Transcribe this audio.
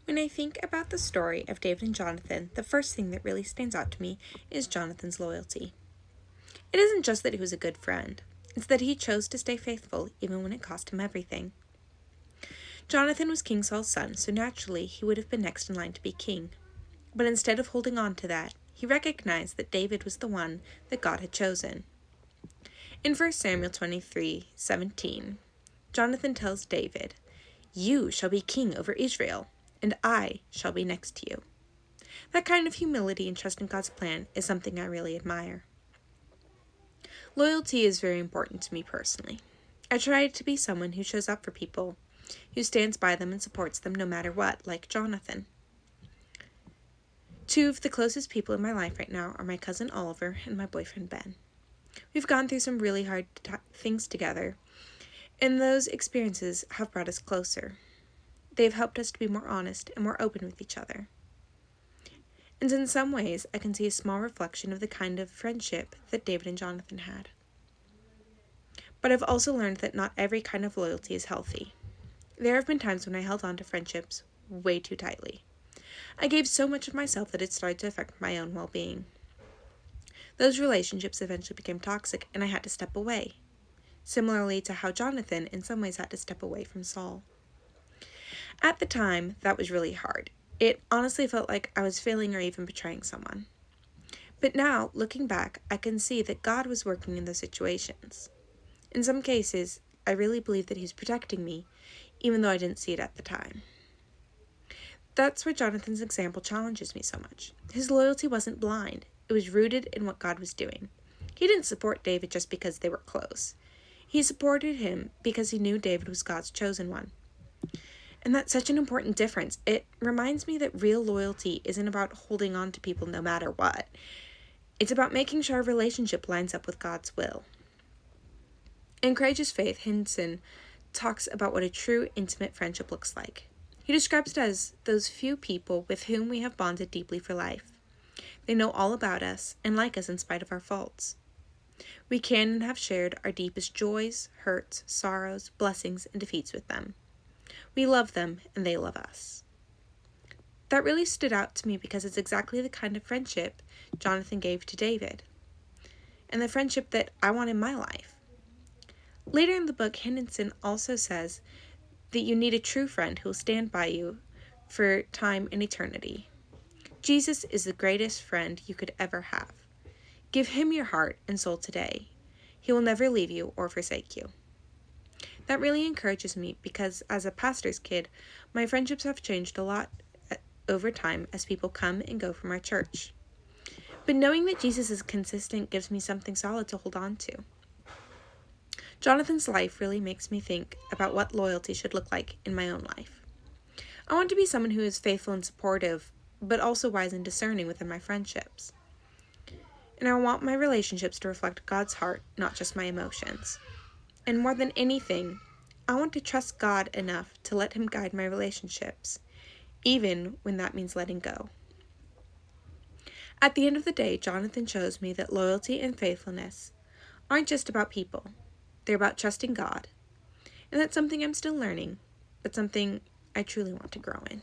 When I think about the story of David and Jonathan, the first thing that really stands out to me is Jonathan's loyalty. It isn't just that he was a good friend, it's that he chose to stay faithful even when it cost him everything. Jonathan was King Saul's son, so naturally he would have been next in line to be king. But instead of holding on to that, he recognized that David was the one that God had chosen. In 1 Samuel 23:17, Jonathan tells David, "You shall be king over Israel, and I shall be next to you." That kind of humility and trust in God's plan is something I really admire. Loyalty is very important to me personally. I try to be someone who shows up for people, who stands by them and supports them no matter what, like Jonathan. Two of the closest people in my life right now are my cousin Oliver and my boyfriend Ben. We've gone through some really hard things together, and those experiences have brought us closer. They've helped us to be more honest and more open with each other. And in some ways, I can see a small reflection of the kind of friendship that David and Jonathan had. But I've also learned that not every kind of loyalty is healthy. There have been times when I held on to friendships way too tightly. I gave so much of myself that it started to affect my own well-being. Those relationships eventually became toxic, and I had to step away. Similarly to how Jonathan in some ways had to step away from Saul. At the time, that was really hard. It honestly felt like I was failing or even betraying someone. But now, looking back, I can see that God was working in those situations. In some cases, I really believe that He was protecting me, even though I didn't see it at the time. That's where Jonathan's example challenges me so much. His loyalty wasn't blind. It was rooted in what God was doing. He didn't support David just because they were close. He supported him because he knew David was God's chosen one. And that's such an important difference. It reminds me that real loyalty isn't about holding on to people no matter what. It's about making sure our relationship lines up with God's will. In Courageous Faith, Hinson talks about what a true, intimate friendship looks like. He describes it as those few people with whom we have bonded deeply for life. They know all about us and like us in spite of our faults. We can and have shared our deepest joys, hurts, sorrows, blessings, and defeats with them. We love them, and they love us. That really stood out to me because it's exactly the kind of friendship Jonathan gave to David, and the friendship that I want in my life. Later in the book, Henderson also says that you need a true friend who will stand by you for time and eternity. Jesus is the greatest friend you could ever have. Give Him your heart and soul today. He will never leave you or forsake you. That really encourages me because as a pastor's kid, my friendships have changed a lot over time as people come and go from our church. But knowing that Jesus is consistent gives me something solid to hold on to. Jonathan's life really makes me think about what loyalty should look like in my own life. I want to be someone who is faithful and supportive, but also wise and discerning within my friendships. And I want my relationships to reflect God's heart, not just my emotions. And more than anything, I want to trust God enough to let Him guide my relationships, even when that means letting go. At the end of the day, Jonathan shows me that loyalty and faithfulness aren't just about people. They're about trusting God. And that's something I'm still learning, but something I truly want to grow in.